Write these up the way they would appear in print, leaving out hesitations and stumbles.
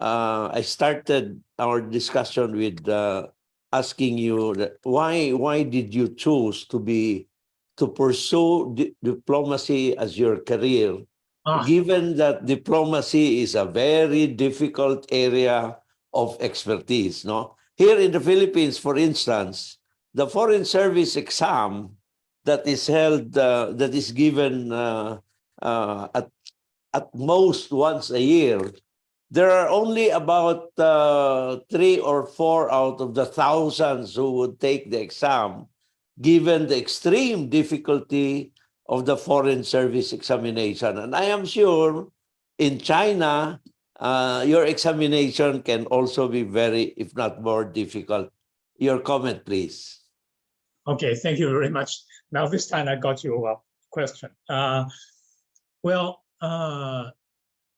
I started our discussion with asking you that why did you choose to pursue diplomacy as your career, given that diplomacy is a very difficult area of expertise, no? Here in the Philippines, for instance, the Foreign Service exam that is held, that is given at most once a year, there are only about 3 or 4 out of the thousands who would take the exam, given the extreme difficulty of the Foreign Service examination. And I am sure in China, your examination can also be very, if not more, difficult. Your comment, please. Okay, thank you very much. Now this time I got your question.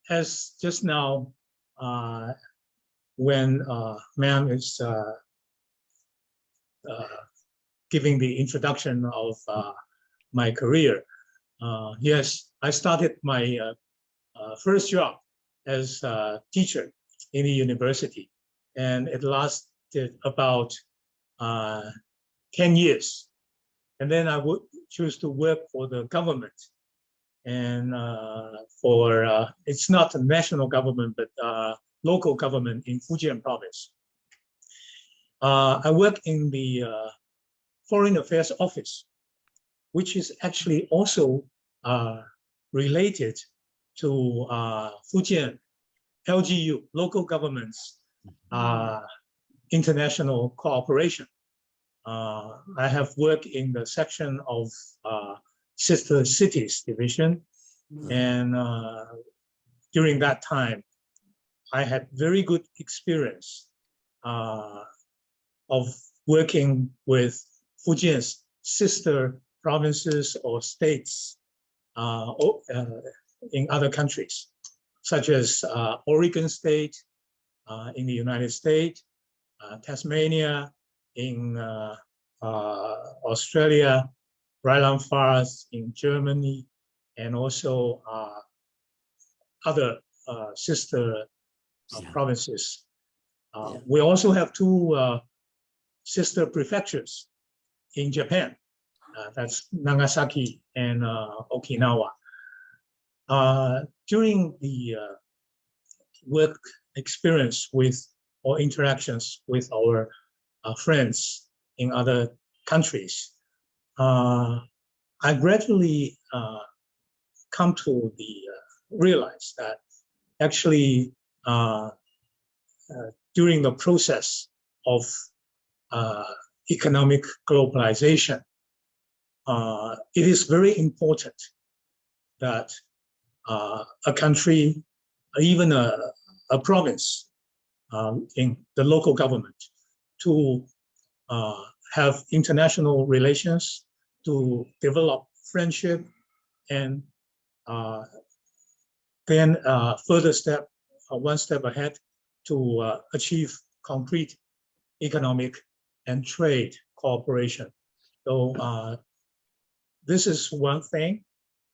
As just now, when ma'am is giving the introduction of my career, yes, I started my first job as a teacher in the university, and it lasted about 10 years. And then I would choose to work for the government, and it's not a national government, but local government in Fujian province. I work in the Foreign Affairs Office, which is actually also related to Fujian LGU, local government's international cooperation. I have worked in the section of Sister Cities Division, and during that time, I had very good experience of working with Fujian's sister provinces or states in other countries, such as Oregon State in the United States, Tasmania in Australia, Rheinland-Pfalz in Germany, and also other sister provinces. We also have 2 sister prefectures in Japan. That's Nagasaki and Okinawa. During the work experience with or interactions with our friends in other countries, I gradually come to realize that actually during the process of economic globalization, it is very important that a country, even a province in the local government, to have international relations, to develop friendship, and then one step ahead to achieve concrete economic and trade cooperation. So this is one thing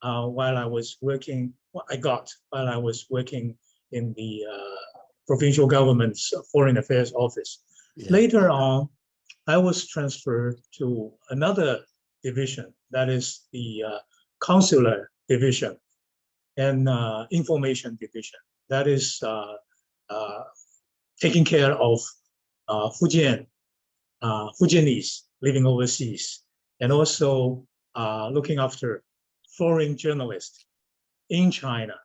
while I was working in the provincial government's Foreign Affairs Office. Yeah. Later on, I was transferred to another division, that is the consular division and information division. That is taking care of Fujianese living overseas, and also looking after foreign journalists in China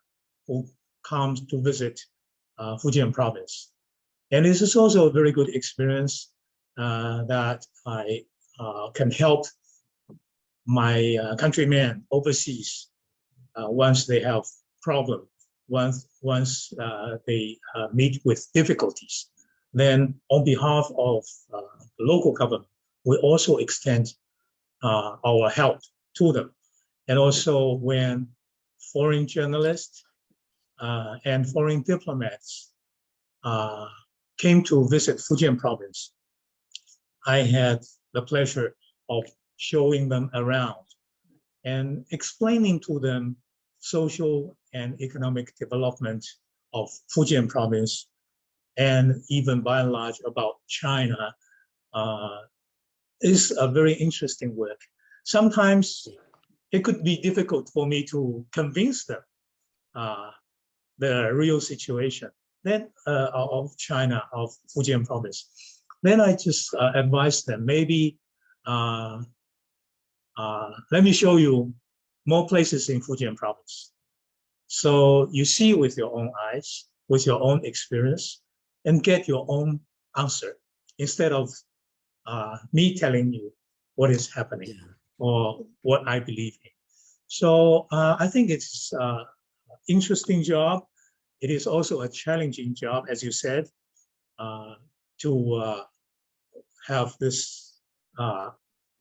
who come to visit Fujian province. And this is also a very good experience that I can help my countrymen overseas once they have problems, once they meet with difficulties. Then on behalf of the local government, we also extend our help to them. And also when foreign journalists and foreign diplomats came to visit Fujian province, I had the pleasure of showing them around and explaining to them social and economic development of Fujian province and even by and large about China is a very interesting work. Sometimes it could be difficult for me to convince them the real situation of China, of Fujian province. Then I just advise them, maybe let me show you more places in Fujian province. So you see with your own eyes, with your own experience, and get your own answer instead of me telling you what is happening or what I believe in. So I think it's an interesting job. It is also a challenging job, as you said, to have this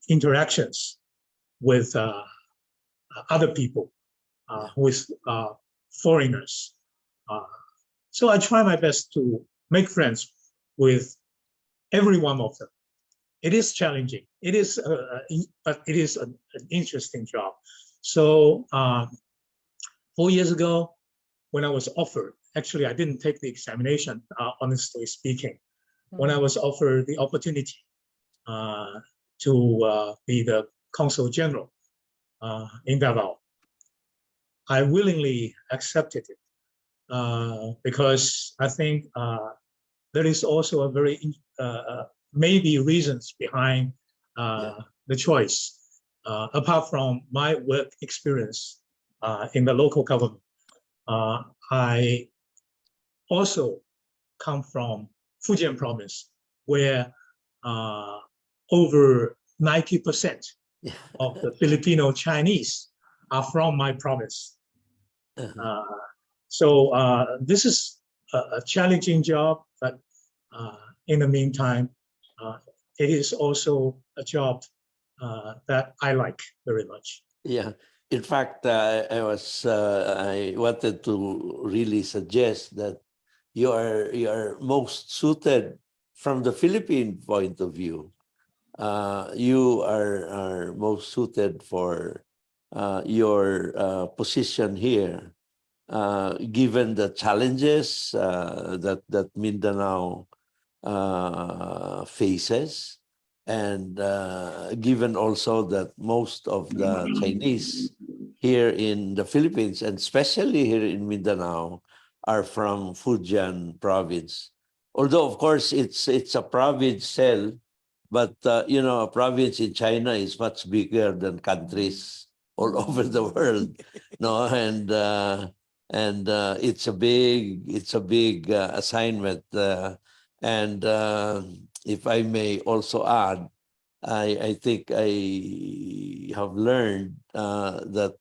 interactions with other people, with foreigners. So I try my best to make friends with every one of them. It is challenging. It is, but it is an interesting job. So 4 years ago, when I was offered, actually I didn't take the examination, honestly speaking. When I was offered the opportunity to be the Consul General in Davao, I willingly accepted it because I think there is also a very maybe reasons behind the choice. Apart from my work experience in the local government, I also come from Fujian province, where over 90% of the Filipino Chinese are from my province. So this is a challenging job, but in the meantime, it is also a job that I like very much. Yeah. In fact, I wanted to really suggest that you are most suited from the Philippine point of view. You are most suited for your position here, given the challenges that Mindanao faces, and given also that most of the Chinese here in the Philippines, and especially here in Mindanao, are from Fujian province. Although, of course, it's a province cell, but a province in China is much bigger than countries all over the world, no, and it's a big assignment, and if I may also add, I think I have learned that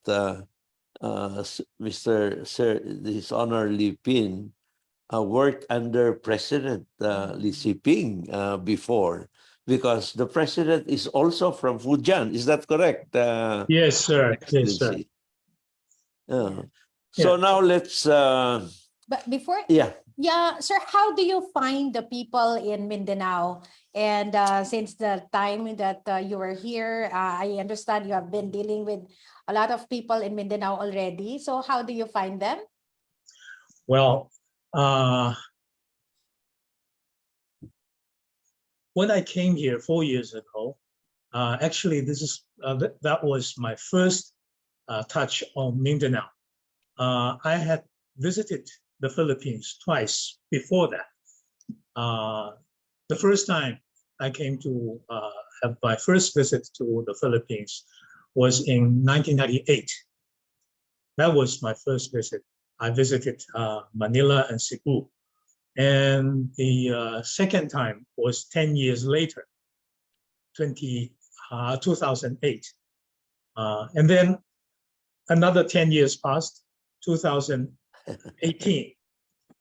Mr. Sir, His Honor Li Pin worked under President Li Siping before, because the president is also from Fujian. Is that correct? Yes, sir. Yes, sir. Excellency? So now let's. But before, Yeah. sir, how do you find the people in Mindanao? And since the time that you were here, I understand you have been dealing with a lot of people in Mindanao already. So how do you find them? Well, when I came here 4 years ago, actually that was my first touch on Mindanao. I had visited the Philippines twice before that. The first time I came to have my first visit to the Philippines was in 1998. That was my first visit. I visited Manila and Cebu. And the second time was 10 years later, 2008. And then another 10 years passed, 2018.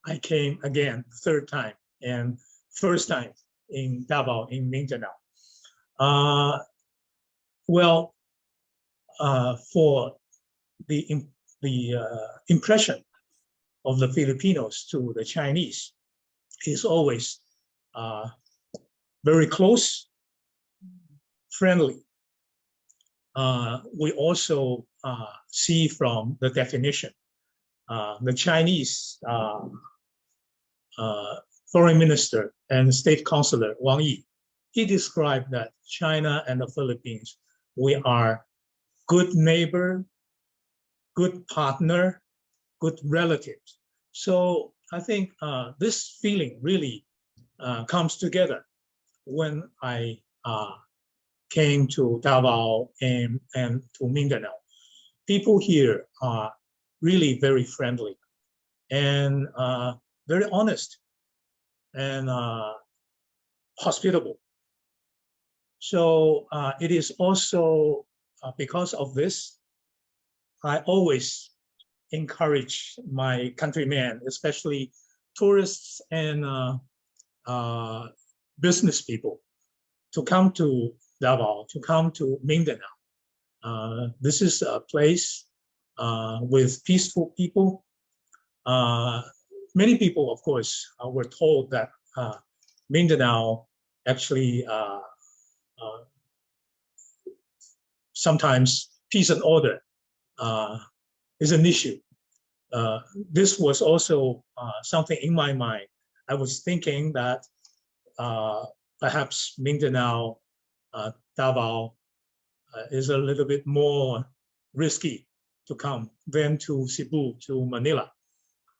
I came again, third time, and first time in Davao, in Mindanao. For the impression of the Filipinos to the Chinese is always very close, friendly. We also see from the definition, the Chinese Foreign Minister and State Councilor Wang Yi, he described that China and the Philippines, we are good neighbor, good partner, good relatives. So I think this feeling really comes together when I came to Davao and to Mindanao. People here are really very friendly and very honest and hospitable. So it is also because of this, I always encourage my countrymen, especially tourists and business people, to come to Davao, to come to Mindanao. This is a place with peaceful people. Many people, of course, were told that Mindanao actually sometimes peace and order is an issue. This was also something in my mind. I was thinking that perhaps Mindanao, Davao is a little bit more risky to come than to Cebu, to Manila.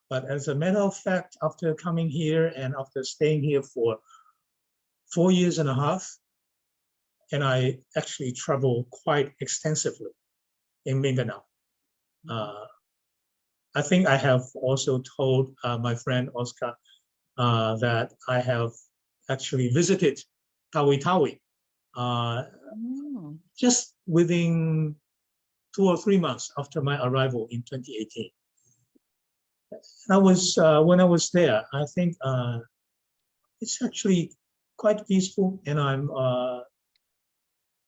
But as a matter of fact, after coming here and after staying here for 4 years and a half, and I actually travel quite extensively in Mindanao. I think I have also told my friend Oscar that I have actually visited Tawi-Tawi just within 2 or 3 months after my arrival in 2018. I was when I was there, I think it's actually quite peaceful, and I'm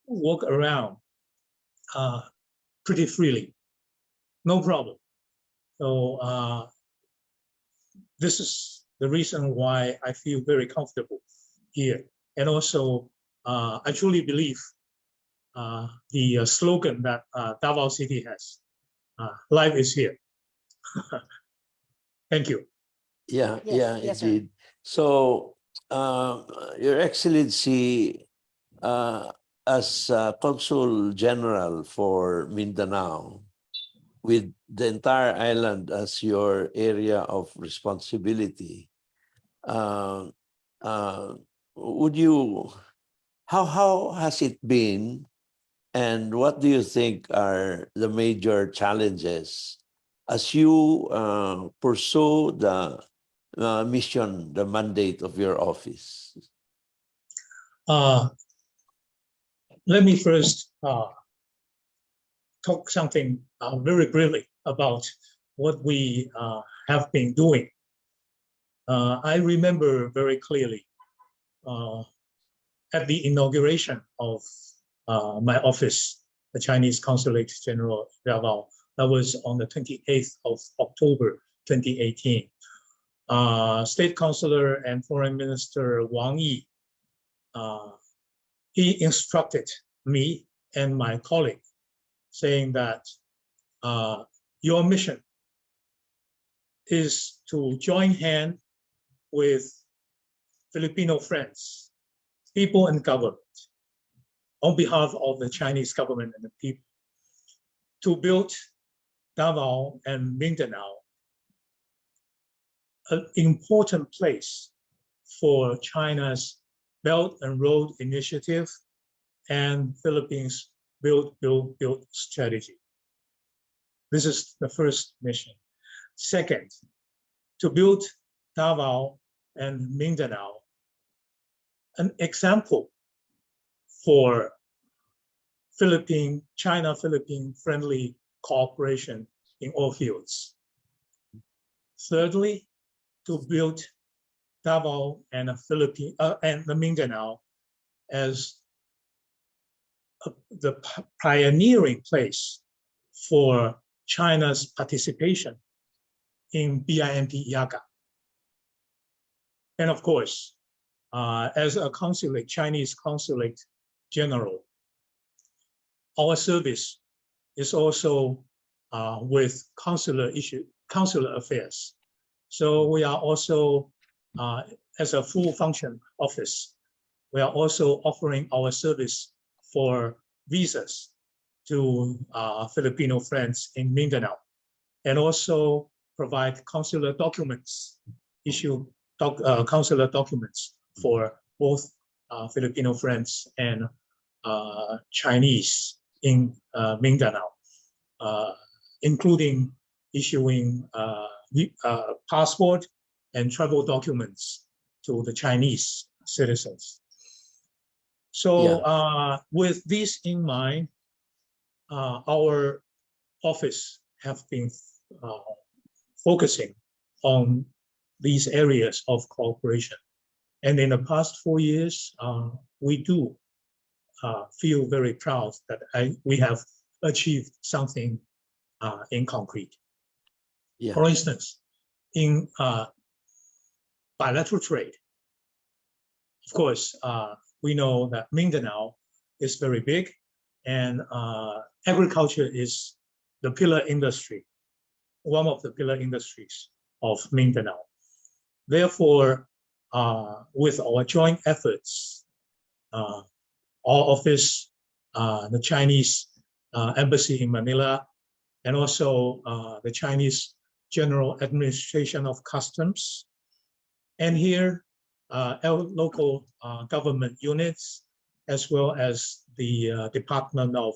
walk around pretty freely, no problem. So this is the reason why I feel very comfortable here. And also, I truly believe the slogan that Davao City has, life is here. Thank you. Yeah, Yes, yeah, yes, sir. indeed. So, Your Excellency, as Consul General for Mindanao, with the entire island as your area of responsibility, uh, uh, would you? How has it been, and what do you think are the major challenges as you pursue the mission, the mandate of your office? Let me first talk something very briefly about what we have been doing. I remember very clearly at the inauguration of my office, the Chinese Consulate General Davao, that was on the 28th of October 2018. State Councilor and Foreign Minister Wang Yi, he instructed me and my colleague, saying that your mission is to join hand with Filipino friends, people and government, on behalf of the Chinese government and the people, to build Davao and Mindanao an important place for China's Belt and Road Initiative and Philippines Build strategy. This is the first mission. Second, to build Davao and Mindanao an example for China-Philippine friendly cooperation in all fields. Thirdly, to build Davao and the Mindanao as the pioneering place for China's participation in BIMP IAGA. And of course, as a Chinese Consulate General, our service is also with consular affairs. So we are also as a full function office, we are also offering our service for visas to Filipino friends in Mindanao, and also provide consular documents, issue consular documents for both Filipino friends and Chinese in Mindanao, including issuing passport and travel documents to the Chinese citizens. So with this in mind, our office have been focusing on these areas of cooperation. And in the past 4 years, we do feel very proud that we have achieved something in concrete. Yeah. For instance, in bilateral trade, of course, we know that Mindanao is very big, and agriculture is the pillar industry, one of the pillar industries of Mindanao. Therefore, with our joint efforts, our office, the Chinese embassy in Manila, and also the Chinese General Administration of Customs, and here our local government units, as well as the Department of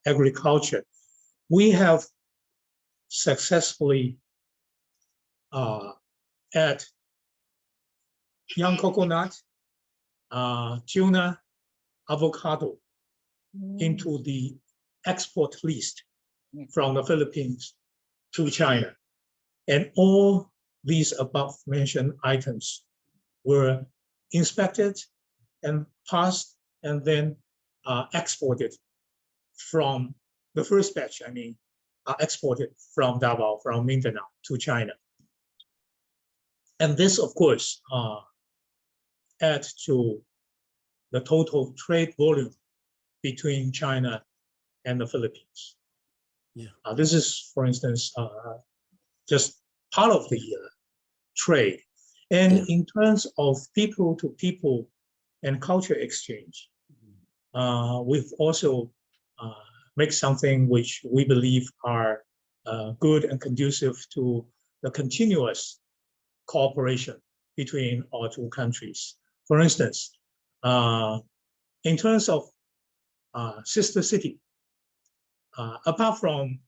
Agriculture, we have successfully add young coconut, tuna, avocado into the export list from the Philippines to China. And all these above mentioned items were inspected and passed and then exported from the first batch, exported from Davao, from Mindanao to China. And this, of course, adds to the total trade volume between China and the Philippines. Yeah. This is, for instance, just part of the trade. And in terms of people to people and culture exchange, we've also make something which we believe are good and conducive to the continuous cooperation between our two countries. For instance, in terms of sister city, apart from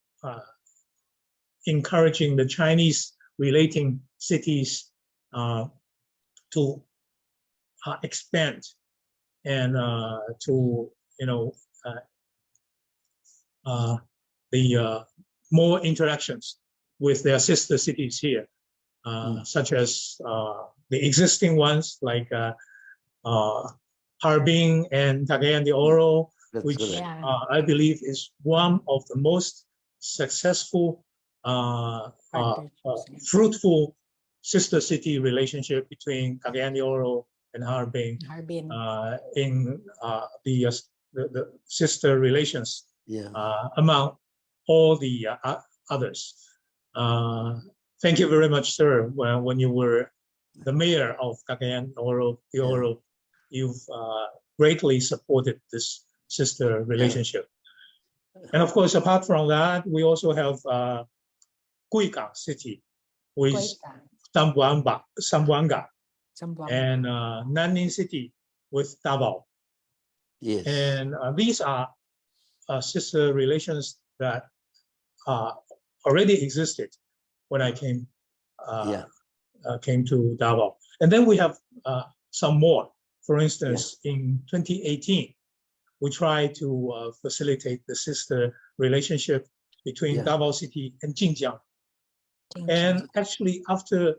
encouraging the Chinese relating cities to expand and to the more interactions with their sister cities here, such as the existing ones like Harbin and Cagayan de Oro, which I believe is one of the most successful, fruitful sister city relationship between Cagayan de Oro and Harbin. In the sister relations among all the others. Thank you very much, sir. When you were the mayor of Cagayan de Oro, you've greatly supported this sister relationship. And of course, apart from that, we also have Cuica City with Zamboanga, and Nanning City with Davao. Yes. And these are sister relations that already existed when I came to Davao. And then we have some more. For instance, in 2018, we tried to facilitate the sister relationship between Davao City and Jinjiang. And actually, after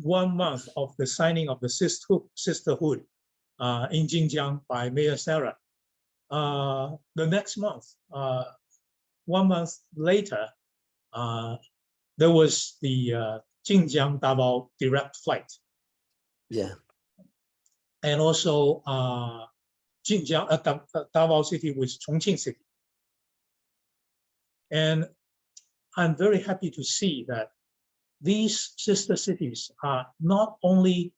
1 month of the signing of the sisterhood in Jinjiang by Mayor Sarah, the next month, 1 month later, there was the Jinjiang Davao direct flight. Yeah. And also Jinjiang, Davao City with Chongqing City. And I'm very happy to see that these sister cities are not only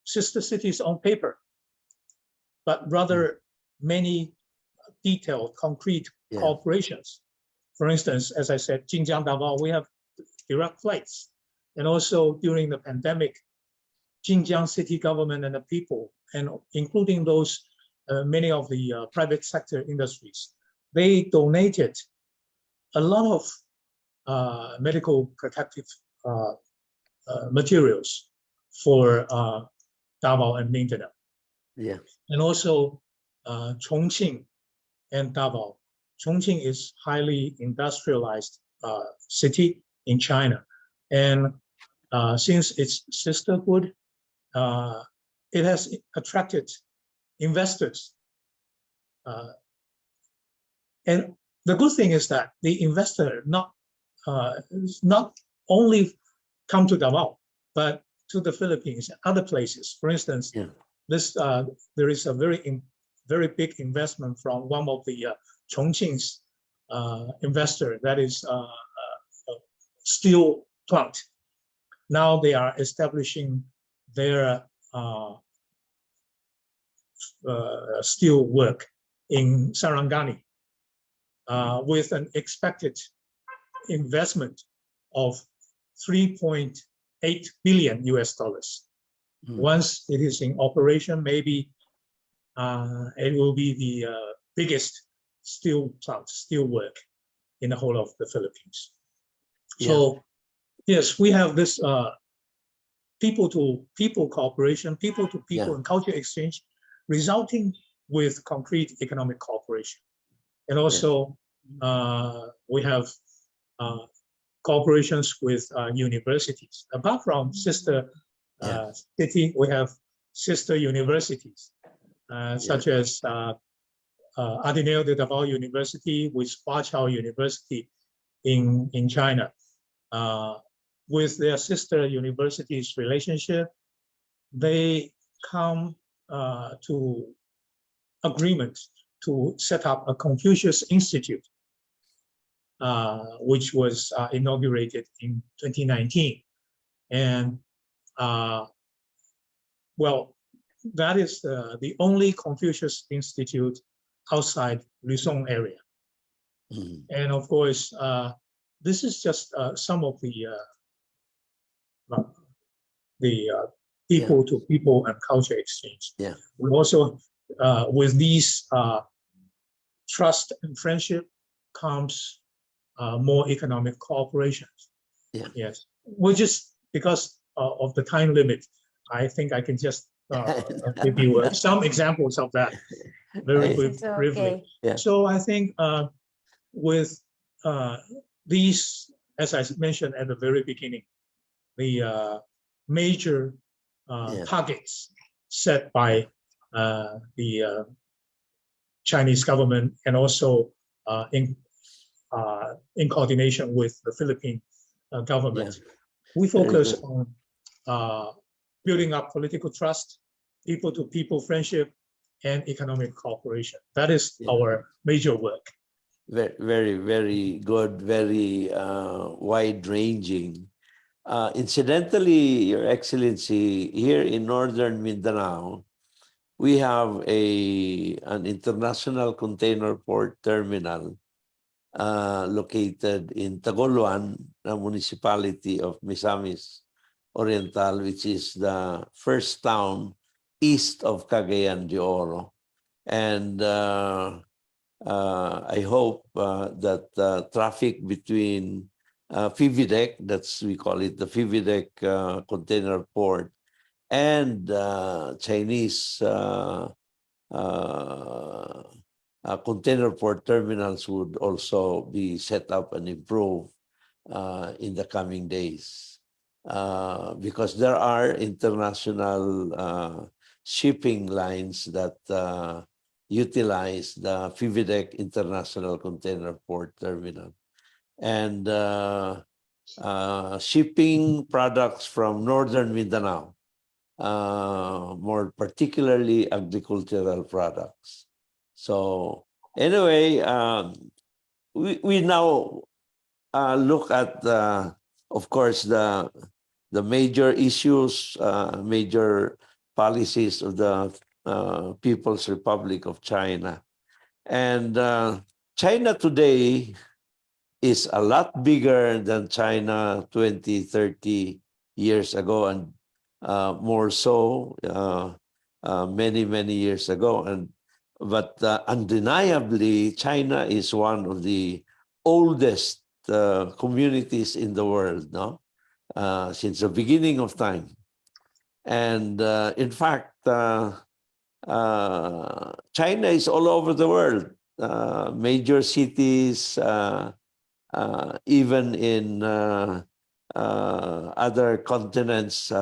sister cities on paper, but rather many detailed, concrete Yeah. cooperations. For instance, as I said, Xinjiang Davao, we have direct flights. And also during the pandemic, Xinjiang city government and the people, and including those many of the private sector industries, they donated a lot of medical protective materials for Davao and Mindanao. Yeah. And also Chongqing and Davao. Chongqing is highly industrialized city in China. And since its sisterhood, it has attracted investors. And the good thing is that the investor not only come to Davao, but to the Philippines and other places. For instance, Yeah. there is a very big investment from one of the Chongqing's investor, that is a steel plant. Now they are establishing their steel work in Sarangani with an expected investment of 3.8 billion US dollars. Once it is in operation, maybe it will be the biggest steel plant, steel work in the whole of the Philippines. Yeah. So yes, we have this people-to-people cooperation, people-to-people Yeah. and culture exchange, resulting with concrete economic cooperation. And also we have cooperations with universities. Apart from sister city, we have sister universities, such as Atty de Davao University with Huachao University in China. With their sister universities relationship, they come to agreement to set up a Confucius Institute, which was inaugurated in 2019. And well, that is the only Confucius Institute outside Luzon area. And of course, this is just some of the people-to-people and culture exchange. Yeah. We also, with these trust and friendship comes more economic cooperation. Yeah. Yes. We just, because of the time limit, I think I can just give you some examples of that very It's briefly. okay. Yeah. So I think with these, as I mentioned at the very beginning, the major targets set by the Chinese government, and also in coordination with the Philippine government, we focus on building up political trust, people-to-people friendship, and economic cooperation. That is our major work. Very, very good, very wide-ranging. Incidentally, Your Excellency, here in Northern Mindanao, we have an international container port terminal located in Tagoloan, the municipality of Misamis Oriental, which is the first town east of Cagayan de Oro. And I hope that traffic between Fividec, we call it the Fividec container port, and Chinese container port terminals would also be set up and improved in the coming days. Because there are international shipping lines that utilize the Fividec International Container Port Terminal. And shipping products from Northern Mindanao, more particularly agricultural products. So anyway, we now look at, of course, the the major issues, major policies of the People's Republic of China. And China today is a lot bigger than China 20, 30 years ago, and more so many, many years ago. But undeniably, China is one of the oldest communities in the world, no? Since the beginning of time. And in fact, China is all over the world. Major cities, even in other continents,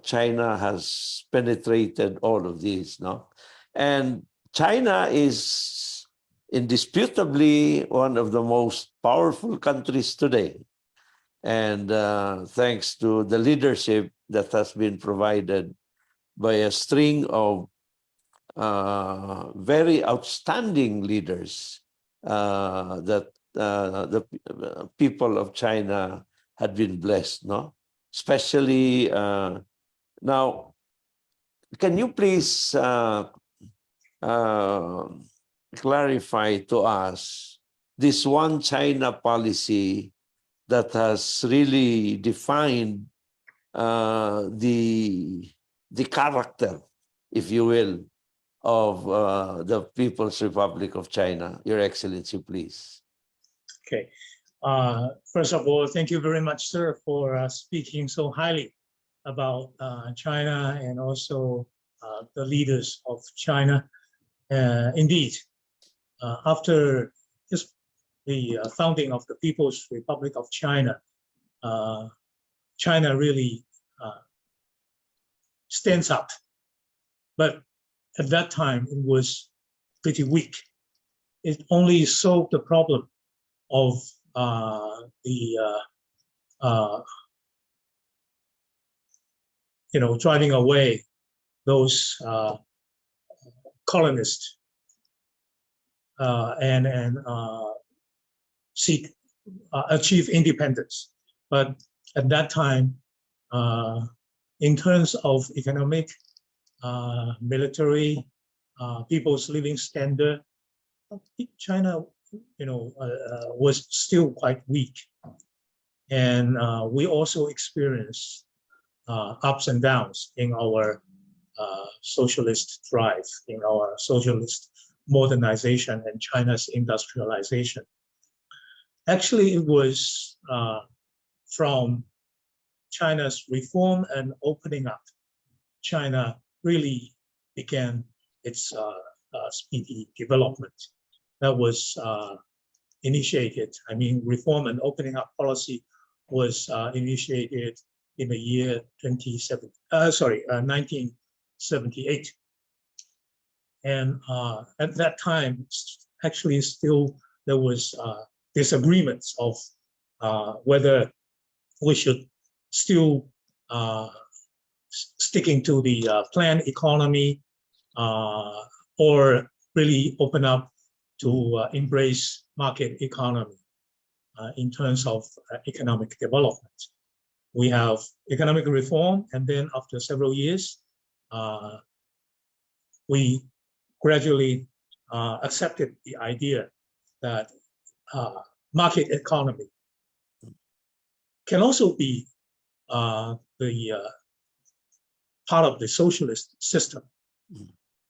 China has penetrated all of these, no? And China is indisputably one of the most powerful countries today. And thanks to the leadership that has been provided by a string of very outstanding leaders that the people of China had been blessed, no? Especially now, can you please clarify to us this one China policy that has really defined the character, if you will, of the People's Republic of China? Your Excellency, please. Okay. First of all, thank you very much, sir, for speaking so highly about China and also the leaders of China. Indeed, after the founding of the People's Republic of China, China really stands up. But at that time, it was pretty weak. It only solved the problem of driving away those colonists and achieve independence. But at that time, in terms of economic, military, people's living standard, China, was still quite weak. And we also experienced ups and downs in our socialist drive, in our socialist modernization and China's industrialization. Actually, it was from China's reform and opening up, China really began its speedy development. That was initiated. I mean, reform and opening up policy was initiated in the year 1978. And at that time, actually still there was disagreements of whether we should still sticking to the planned economy or really open up to embrace market economy in terms of economic development. We have economic reform, and then after several years, we gradually accepted the idea that market economy can also be the part of the socialist system.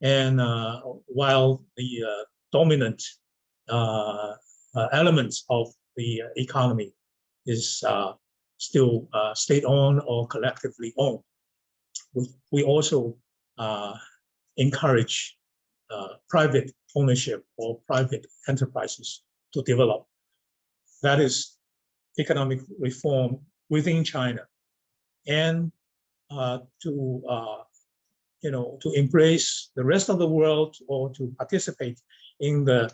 And while the dominant elements of the economy is still state-owned or collectively owned, we also encourage private ownership or private enterprises to develop. That is economic reform within China, and to embrace the rest of the world or to participate in the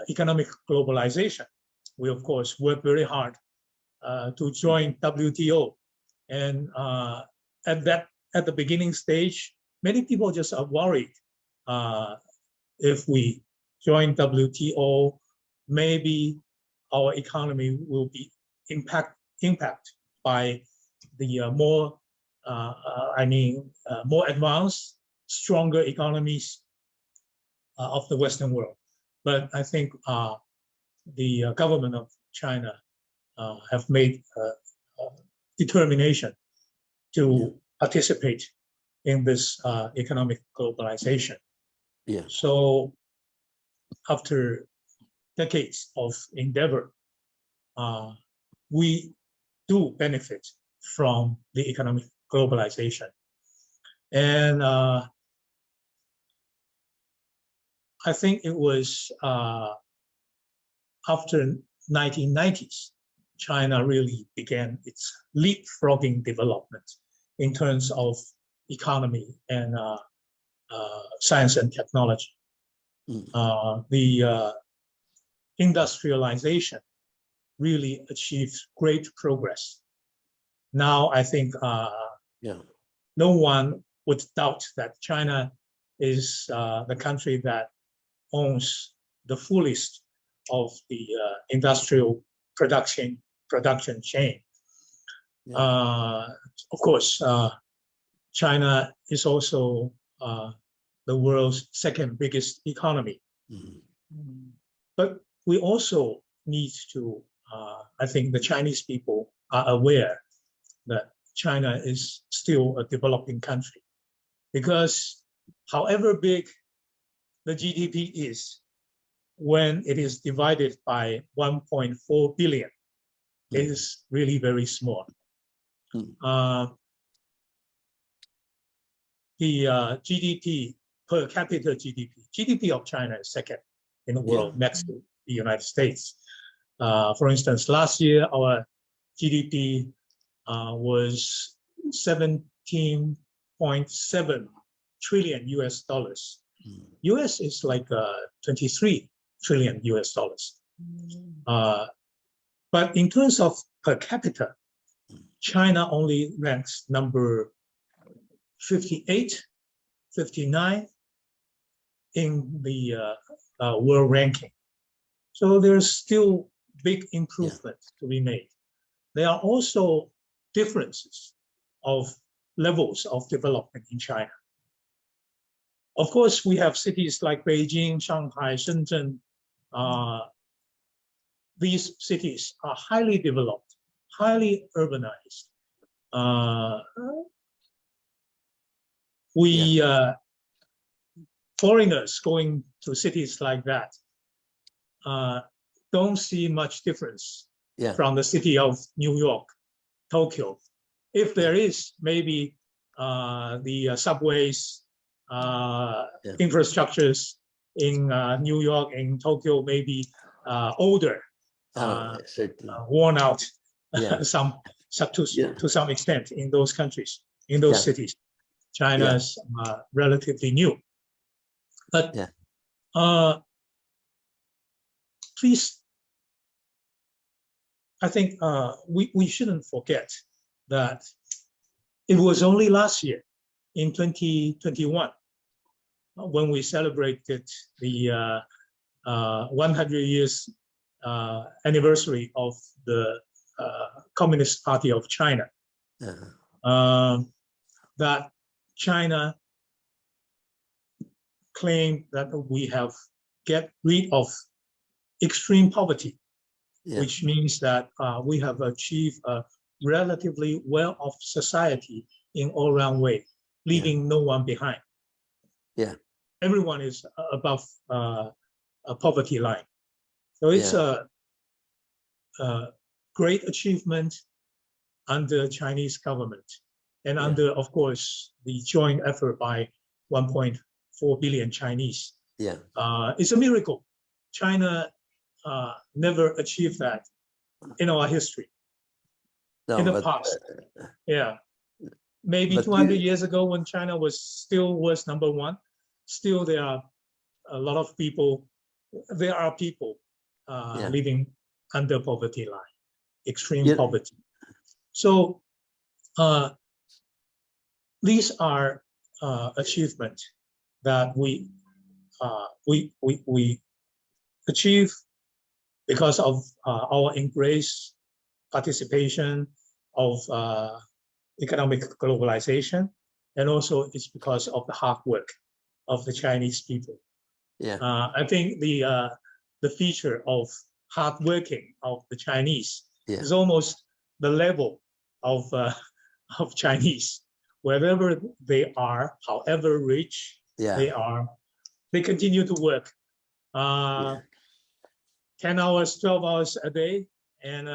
economic globalization. We of course work very hard to join WTO, and at the beginning stage, many people just are worried if we join WTO, maybe our economy will be impacted by the more advanced, stronger economies of the Western world. But I think the government of China have made determination to participate in this economic globalization. Yeah. So after decades of endeavor, we do benefit from the economic globalization. And I think it was after 1990s, China really began its leapfrogging development in terms of economy and science and technology. The industrialization really achieved great progress. Now, I think no one would doubt that China is the country that owns the fullest of the industrial production chain. Of course, China is also the world's second biggest economy. But we also need to, I think the Chinese people are aware that China is still a developing country, because however big the GDP is, when it is divided by 1.4 billion, it is really very small. The GDP, per capita GDP of China is second in the world next to the United States. For instance, last year our GDP was 17.7 trillion US dollars. US is like 23 trillion US dollars. But in terms of per capita, China only ranks number 58, 59 in the world ranking. So there's still big improvement to be made. There are also differences of levels of development in China. Of course, we have cities like Beijing, Shanghai, Shenzhen. These cities are highly developed, highly urbanized. Foreigners going to cities like that don't see much difference from the city of New York, Tokyo. If there is, maybe the subways, infrastructures in New York and Tokyo may be older, worn out to some extent in those countries, in those cities. China's relatively new. But please, I think we shouldn't forget that it was only last year, in 2021, when we celebrated the 100 years anniversary of the Communist Party of China, that China claimed that we have get rid of extreme poverty, which means that we have achieved a relatively well-off society in all-round way, leaving no one behind. Everyone is above a poverty line. So it's a great achievement under Chinese government and under, of course, the joint effort by 1.4 billion Chinese. It's a miracle. China never achieved that in our history. In the past. Maybe 200 years ago when China was number one, still there are a lot of people, living under poverty line, extreme poverty. So these are achievements that we achieve because of our embrace, participation of economic globalization, and also it's because of the hard work of the Chinese people. Yeah. I think the feature of hard working of the Chinese Yeah. is almost the level of Chinese. Wherever they are, however rich they are, they continue to work. 10 hours, 12 hours a day, and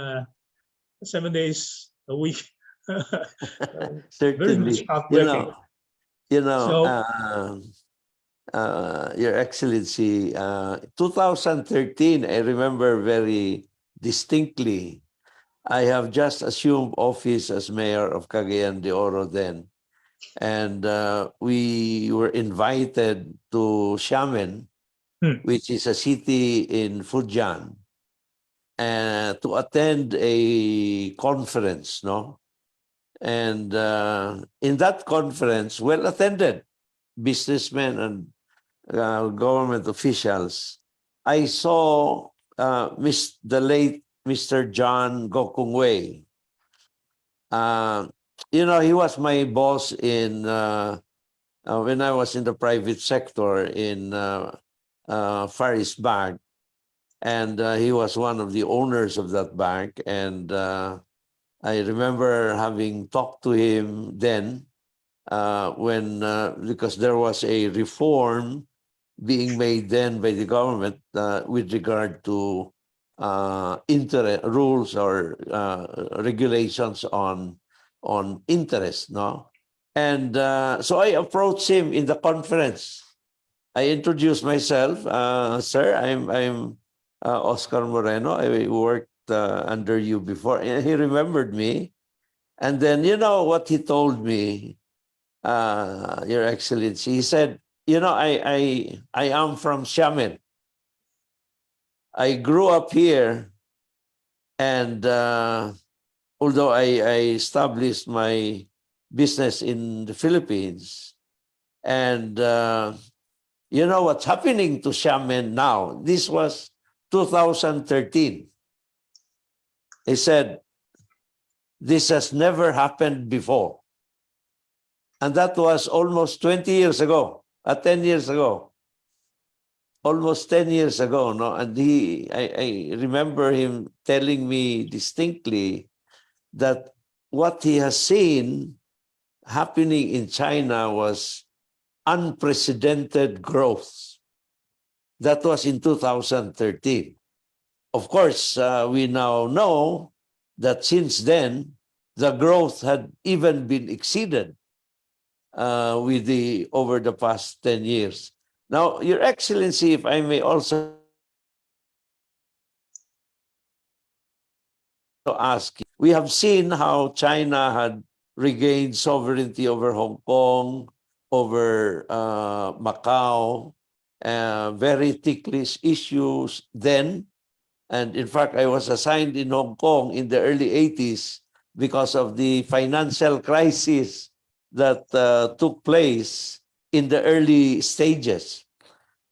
7 days a week. Very much Certainly. hard working. So- Your Excellency, 2013, I remember very distinctly. I have just assumed office as mayor of Cagayan de Oro then. And we were invited to Xiamen, which is a city in Fujian, to attend a conference, no? And in that conference, well attended, businessmen and government officials, I saw the late Mr. John Gokung Wei. He was my boss in when I was in the private sector in Far East Bank, and he was one of the owners of that bank. And I remember having talked to him then when because there was a reform being made then by the government with regard to interest rules or regulations on interest, no? And so I approached him in the conference. I introduced myself, sir. I'm Oscar Moreno. I worked under you before, and he remembered me. And then you know what he told me, Your Excellency. He said, I am from Xiamen. I grew up here, and although I established my business in the Philippines, and you know what's happening to Xiamen now? This was 2013. He said, this has never happened before. And that was almost 20 years ago, 10 years ago. Almost 10 years ago, no? And I remember him telling me distinctly that what he has seen happening in China was unprecedented growth. That was in 2013. Of course, we now know that since then, the growth had even been exceeded over the past 10 years. Now, Your Excellency, if I may also ask, we have seen how China had regained sovereignty over Hong Kong, over Macau, very ticklish issues then. And in fact, I was assigned in Hong Kong in the early 80s because of the financial crisis that took place in the early stages.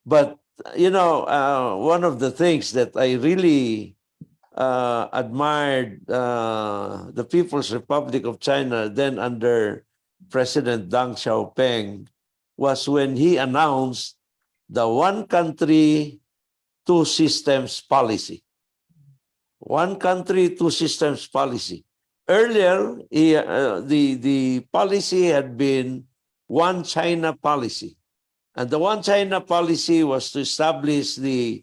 But, one of the things that I really admired the People's Republic of China, then under President Deng Xiaoping, was when he announced the one country, two systems policy. One country, two systems policy. Earlier, the policy had been one China policy. And the one China policy was to establish the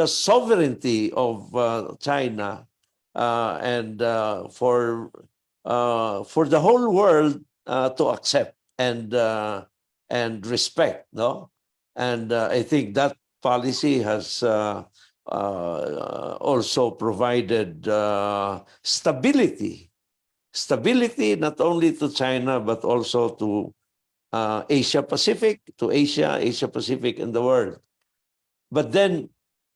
sovereignty of China and for the whole world to accept and respect, no? And I think that policy has also provided stability not only to China but also to Asia Pacific, Asia Pacific, and the world. But then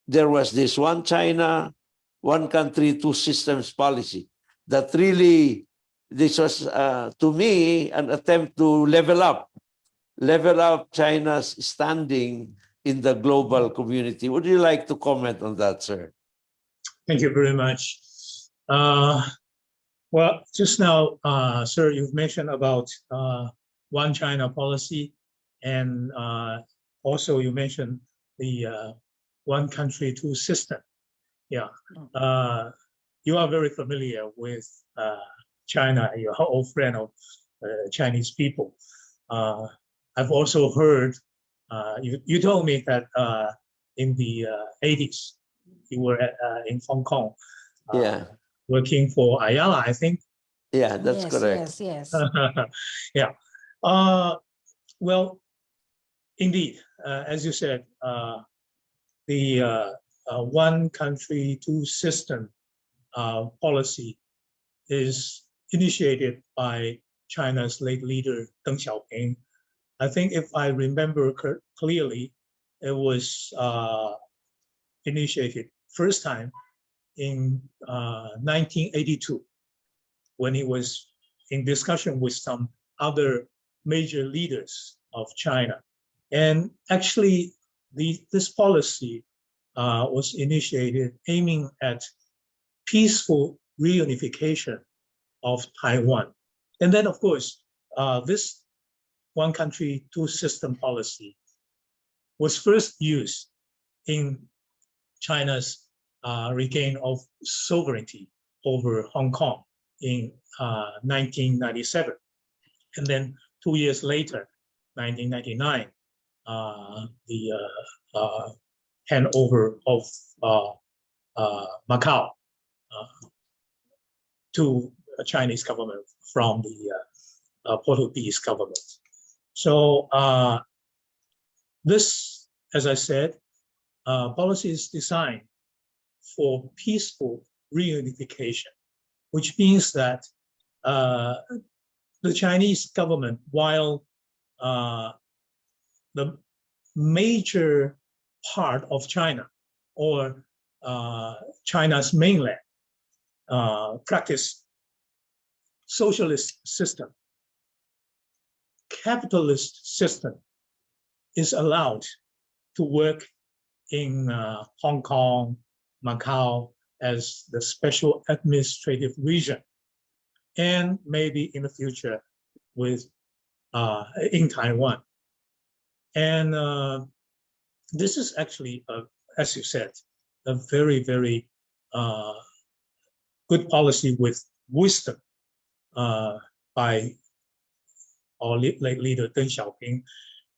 there was this one China, one country, two systems policy that really, this was to me an attempt to level up China's standing in the global community. Would you like to comment on that, sir? Thank you very much. Well, just now, sir, you've mentioned about one China policy, and also you mentioned the one country, two system. Yeah, you are very familiar with China. You're an old friend of Chinese people. I've also heard you told me that in the 80s you were in Hong Kong. Yeah. Working for Ayala, I think. Yeah, that's Yes, correct. yes. Yeah. Well, indeed, as you said, the one country, two system policy is initiated by China's late leader Deng Xiaoping. I think if I remember clearly, it was initiated first time in 1982 when he was in discussion with some other major leaders of China. And actually, this policy was initiated aiming at peaceful reunification of Taiwan. And then, of course, this one country, two system policy was first used in China's regain of sovereignty over Hong Kong in 1997. And then 2 years later, 1999, the handover of Macau to the Chinese government from the Portuguese government. So this, as I said, policy is designed for peaceful reunification, which means that the Chinese government, while the major part of China or China's mainland practice socialist system, capitalist system is allowed to work in Hong Kong, Macau as the special administrative region, and maybe in the future with in Taiwan. And this is actually, as you said, a very, very good policy with wisdom by our late leader Deng Xiaoping.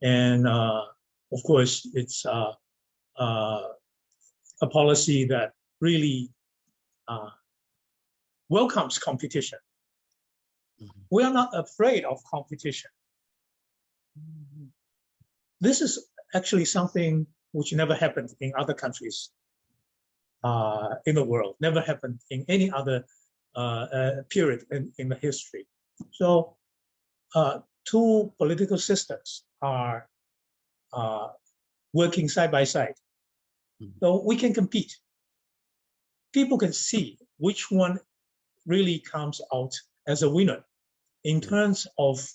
And of course, it's a policy that really welcomes competition. We are not afraid of competition. This is actually something which never happened in other countries in the world, never happened in any other period in the history. So two political systems are working side by side. So we can compete. People can see which one really comes out as a winner in terms of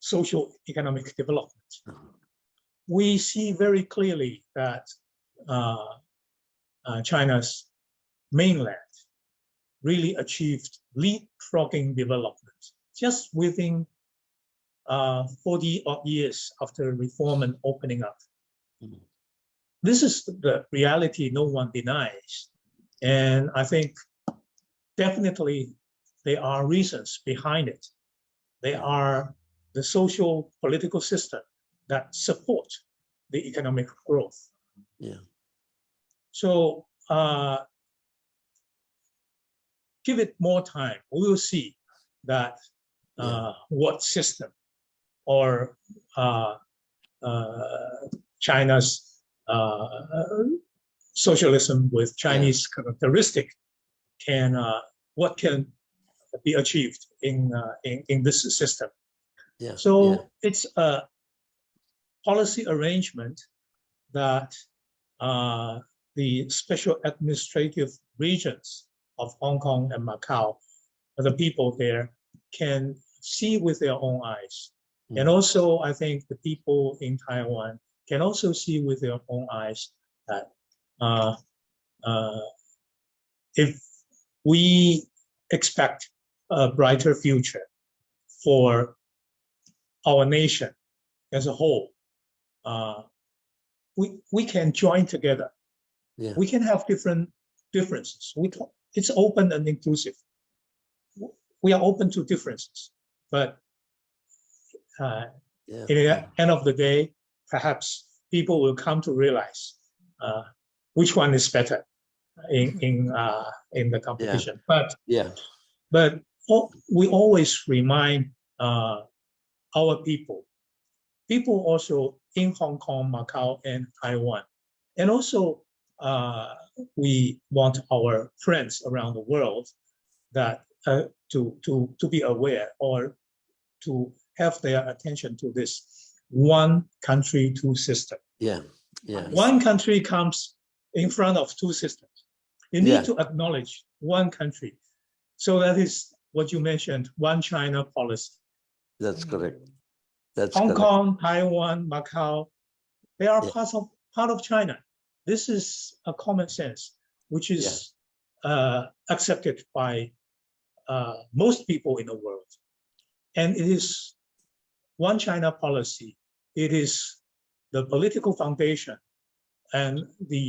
social economic development. We see very clearly that China's mainland really achieved leapfrogging development just within 40 odd years after reform and opening up. This is the reality no one denies. And I think definitely there are reasons behind it. They are the social political system that support the economic growth. Yeah. So give it more time. We will see that what system or China's socialism with Chinese characteristic can what can be achieved in this system. So it's a policy arrangement that the special administrative regions of Hong Kong and Macau, the people there can see with their own eyes. And also, I think the people in Taiwan can also see with their own eyes that if we expect a brighter future for our nation as a whole. We can join together. Yeah. We can have different differences. It's open and inclusive. We are open to differences, but Yeah. in the end of the day, perhaps people will come to realize which one is better in the competition. Yeah. But we always remind our people also in Hong Kong, Macau, and Taiwan, and also we want our friends around the world that to be aware or to have their attention to this one country, two systems. Yeah. Yeah. One country comes in front of two systems. You need to acknowledge one country. So that is what you mentioned, one China policy. That's correct. That's Hong correct. Kong, Taiwan, Macau, they are Yeah. part of China. This is a common sense, which is accepted by most people in the world. And it is one China policy. It is the political foundation and the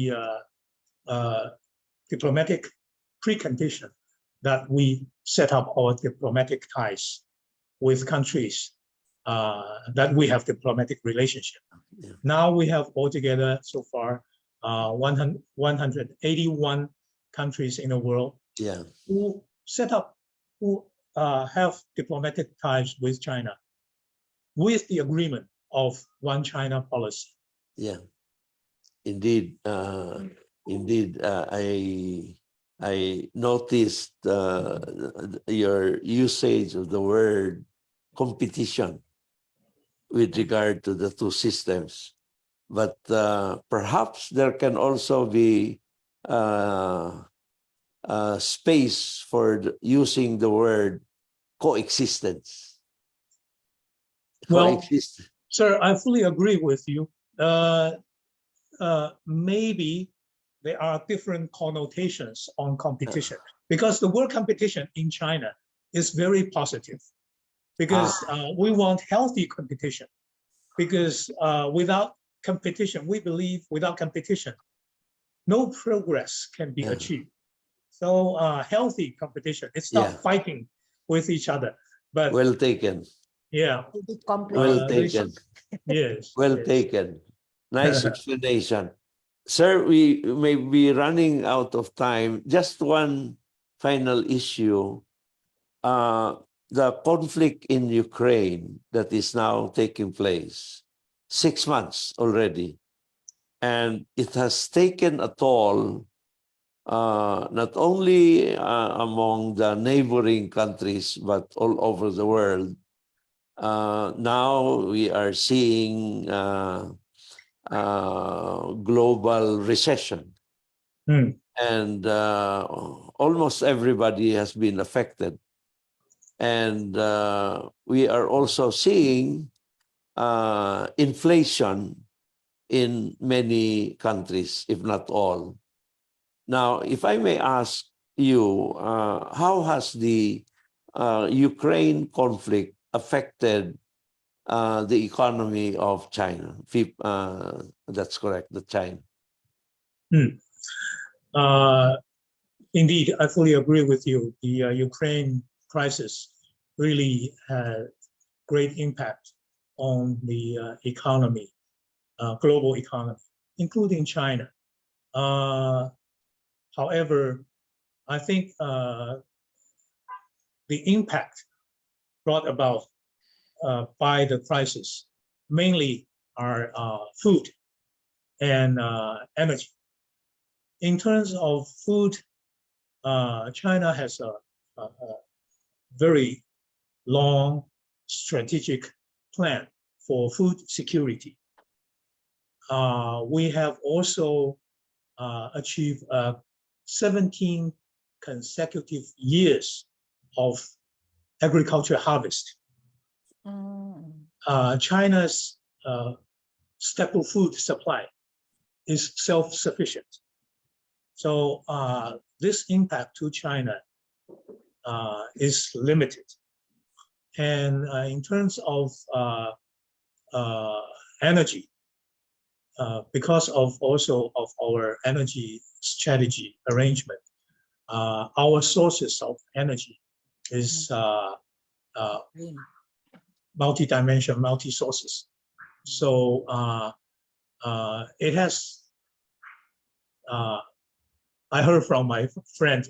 diplomatic precondition that we set up our diplomatic ties with countries that we have diplomatic relationship. Yeah. Now we have altogether so far 181 countries in the world Yeah. who have diplomatic ties with China with the agreement of one China policy. Yeah. Indeed. Indeed. I noticed your usage of the word competition with regard to the two systems, but perhaps there can also be space for using the word coexistence. Well, sir, I fully agree with you. Maybe there are different connotations on competition because the word competition in China is very positive because we want healthy competition because without competition, we believe without competition, no progress can be achieved. So healthy competition, it's not fighting with each other, but well taken. Yeah. Well taken. Yes. Well taken. Nice explanation. Sir, we may be running out of time. Just one final issue. The conflict in Ukraine that is now taking place, 6 months already. And it has taken a toll not only among the neighboring countries, but all over the world. Now we are seeing global recession. And almost everybody has been affected. And we are also seeing inflation in many countries, if not all. Now, if I may ask you, how has the Ukraine conflict affected the economy of China? That's correct, the China. Indeed, I fully agree with you. The Ukraine crisis really had great impact on the economy, global economy, including China. However, I think the impact brought about by the crisis mainly are food and energy. In terms of food, China has a very long strategic plan for food security. We have also achieved 17 consecutive years of agriculture harvest. China's staple food supply is self-sufficient. So this impact to China is limited. And in terms of energy, because of also of our energy strategy arrangement, our sources of energy is multi-dimensional, multi-sources. So it has, I heard from my friend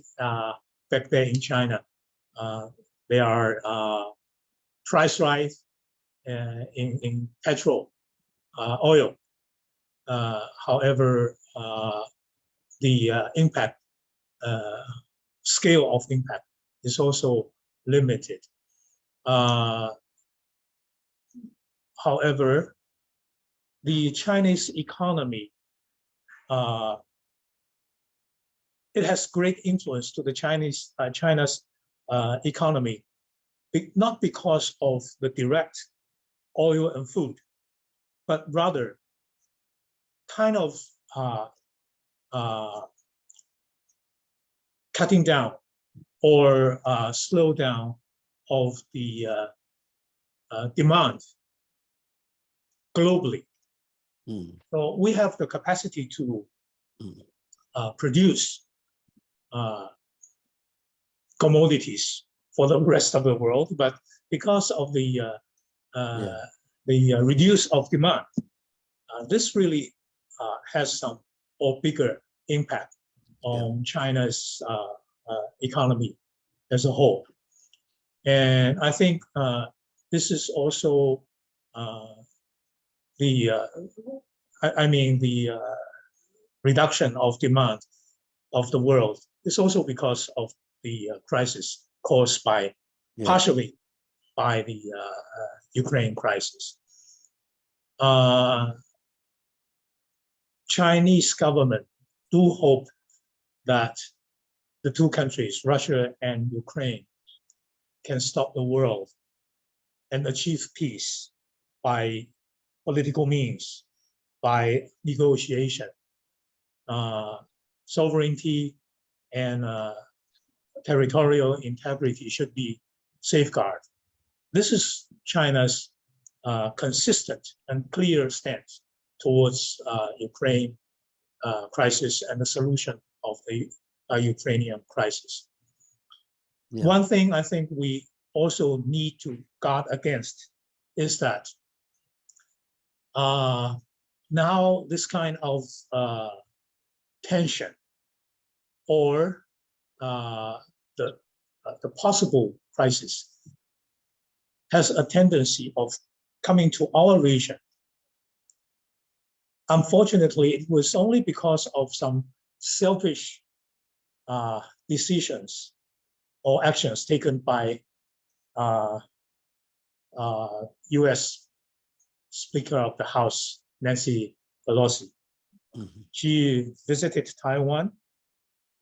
back there in China, there are price rise in petrol, oil. However, the impact, scale of impact is also limited. However, the Chinese economy, it has great influence to the Chinese China's economy, not because of the direct oil and food, but rather kind of cutting down or slow down of the demand globally. So we have the capacity to produce commodities for the rest of the world, but because of the reduce of demand, this really has some or bigger impact on China's economy as a whole. And I think this is also the reduction of demand of the world is also because of the crisis caused by partially by the Ukraine crisis. Chinese government do hope that the two countries, Russia and Ukraine, can stop the world and achieve peace by political means, by negotiation. Sovereignty and territorial integrity should be safeguarded. This is China's consistent and clear stance towards Ukraine crisis and the solution of the Ukrainian crisis. One thing I think we also need to guard against is that now this kind of tension or the possible crisis has a tendency of coming to our region. Unfortunately, it was only because of some selfish decisions or actions taken by U.S. Speaker of the House, Nancy Pelosi. She visited Taiwan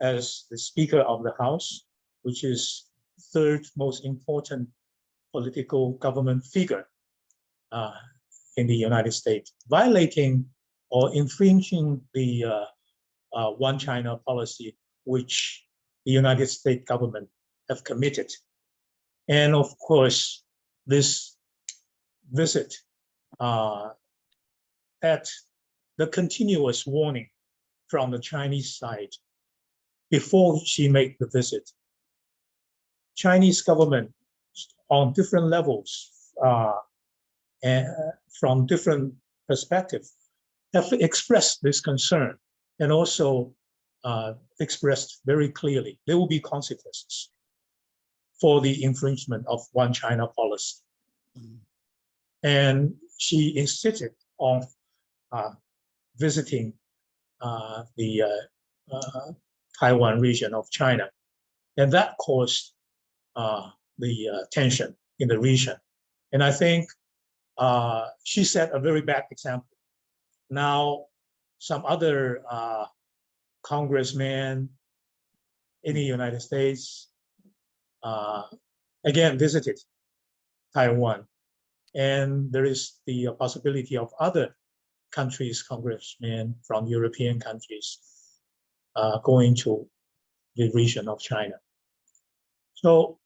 as the Speaker of the House, which is third most important political government figure in the United States, violating or infringing the One China policy, which the United States government have committed. And of course, this visit at the continuous warning from the Chinese side before she made the visit. Chinese government on different levels and from different perspectives have expressed this concern and also expressed very clearly there will be consequences for the infringement of One China policy. And she insisted on visiting the Taiwan region of China. And that caused the tension in the region. And I think she set a very bad example. Now, some other congressmen in the United States again visited Taiwan. And there is the possibility of other countries, congressmen from European countries going to the region of China. So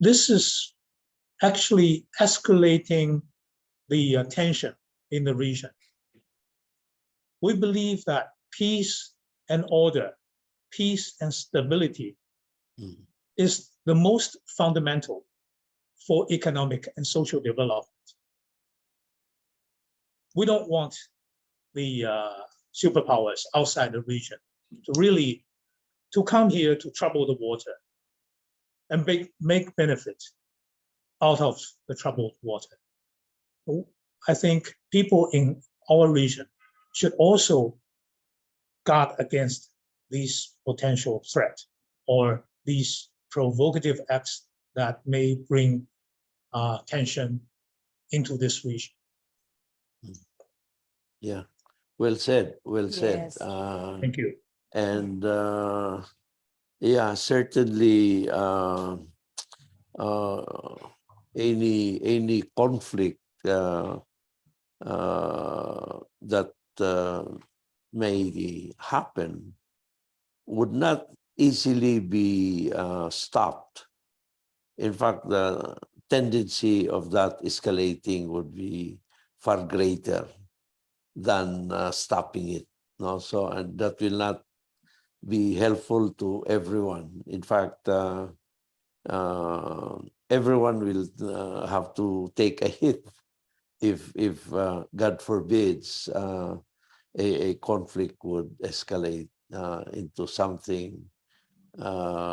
this is actually escalating the tension in the region. We believe that peace and order, peace and stability is the most fundamental for economic and social development. We don't want the superpowers outside the region to come here to trouble the water and make benefit out of the troubled water. I think people in our region should also guard against these potential threats or these provocative acts that may bring tension into this region. Yeah, well said. Well said. Yes. Thank you. And yeah, certainly any conflict that may happen would not easily be stopped. In fact, the tendency of that escalating would be far greater than stopping it. No, so and that will not be helpful to everyone. In fact, everyone will have to take a hit if God forbids, a conflict would escalate into something that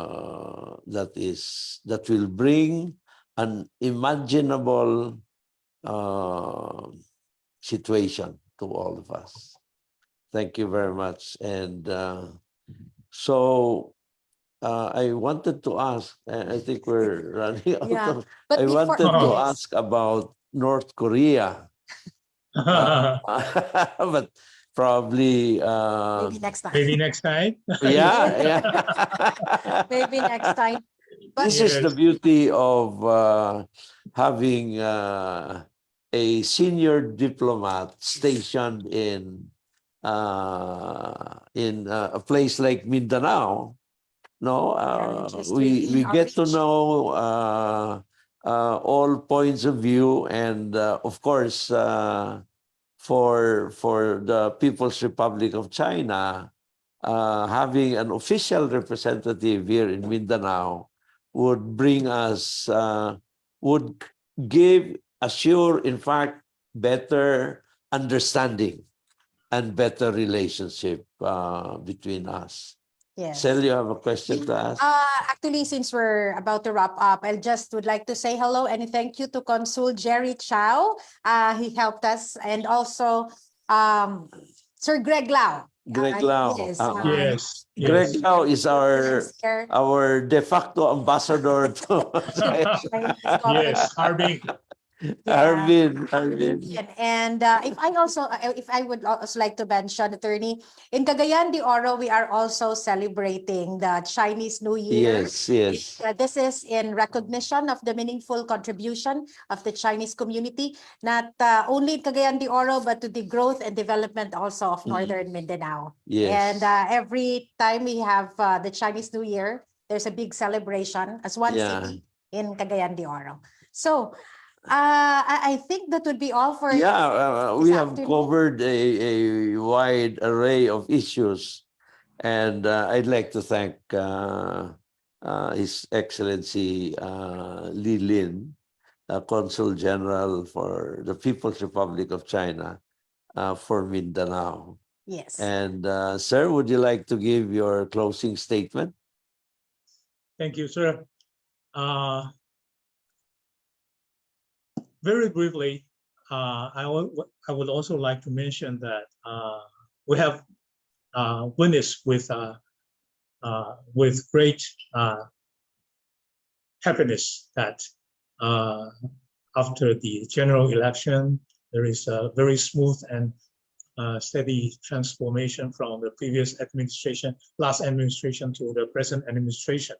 will bring an unimaginable situation to all of us. Thank you very much. And so I wanted to ask, I think we're running out Yeah, of, but I before- wanted to Yes. ask about North Korea. But probably Maybe next time. Maybe next time. yeah. Maybe next time. But This is the Yes. beauty of having a senior diplomat stationed in a place like Mindanao. No, we get to know all points of view, and of course, for the People's Republic of China, having an official representative here in Mindanao would bring us, would assure, in fact, better understanding and better relationship between us. yes. Sel, you have a question to ask? Actually, since we're about to wrap up, I just would like to say hello and thank you to Consul Jerry Chow. He helped us, and also Sir Greg Lau. Greg Lau. Yes. Yes. Greg Yes. Lau is Here. our de facto ambassador to Yes. Harbin. Arvin. And if I would also like to mention, Attorney, in Cagayan de Oro, we are also celebrating the Chinese New Year. Yes. This is in recognition of the meaningful contribution of the Chinese community, not only in Cagayan de Oro, but to the growth and development also of Northern Mindanao. Yes. And every time we have the Chinese New Year, there's a big celebration as one city in Cagayan de Oro. So, I think that would be all for we this have afternoon. covered a wide array of issues, and I'd like to thank His Excellency Lin, Consul General for the People's Republic of China for Mindanao. Yes. And sir, would you like to give your closing statement? Thank you, sir. Very briefly, I would also like to mention that we have witnessed with great happiness that after the general election, there is a very smooth and steady transformation from the previous administration, last administration, to the present administration.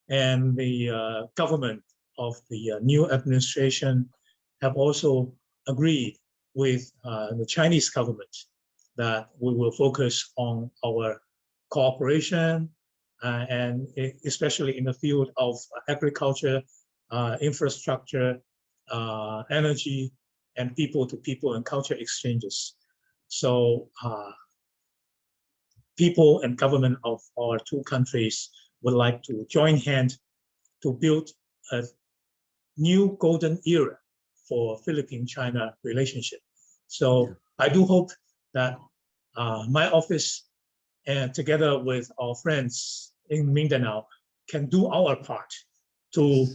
And the government of the new administration have also agreed with the Chinese government that we will focus on our cooperation and especially in the field of agriculture, infrastructure, energy, and people-to-people and culture exchanges. So people and government of our two countries would like to join hands to build a new golden era for Philippine-China relationship. So I do hope that my office and together with our friends in Mindanao can do our part to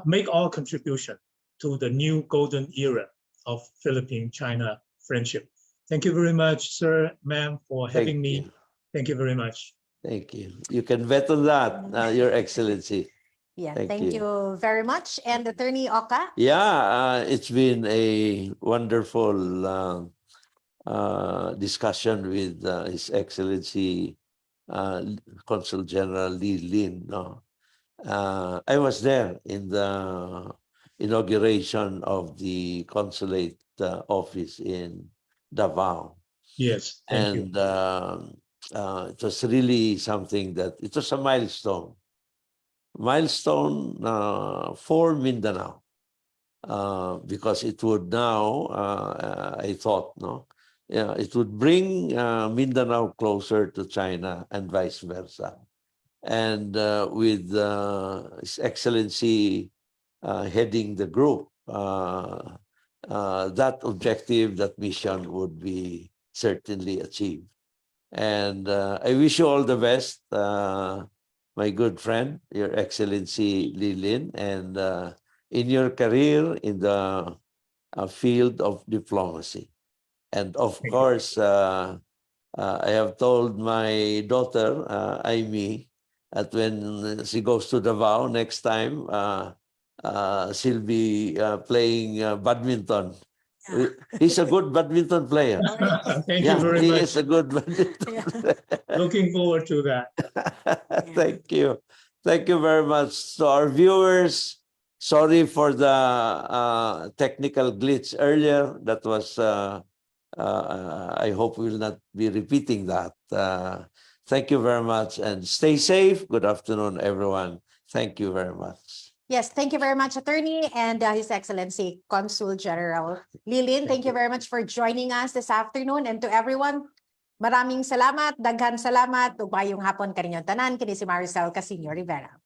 make our contribution to the new golden era of Philippine-China friendship. Thank you very much, sir, ma'am, for having me. you. Thank you very much. Thank you. You can bet on that, Your Excellency. Yeah, Thank thank you. you very much. And Attorney Oka? Yeah, it's been a wonderful discussion with His Excellency Consul General Lin. No? I was there in the inauguration of the consulate office in Davao. Yes, thank you. And it was really something that, it was a milestone for Mindanao, because it would now, I thought, it would bring Mindanao closer to China and vice versa. And with His Excellency heading the group, that objective, that mission would be certainly achieved. And I wish you all the best, my good friend, Your Excellency Lilin, and in your career in the field of diplomacy. And of Thank you. course, I have told my daughter, Amy, that when she goes to Davao next time, she'll be playing badminton. Yeah. He's a good badminton player. Thank Yeah, you very he much. is a good badminton Yeah. player. Looking forward to that. Thank you. Thank you very much to our viewers. Sorry for the technical glitch earlier. That was, I hope we will not be repeating that. Thank you very much and stay safe. Good afternoon, everyone. Thank you very much. Yes, thank you very much, Attorney, and His Excellency Consul General Lilin. Thank you very much for joining us this afternoon. And to everyone, maraming salamat, daghan salamat, ug maayong hapon kaninyong tanan. Kini si Maricel Casiño Rivera.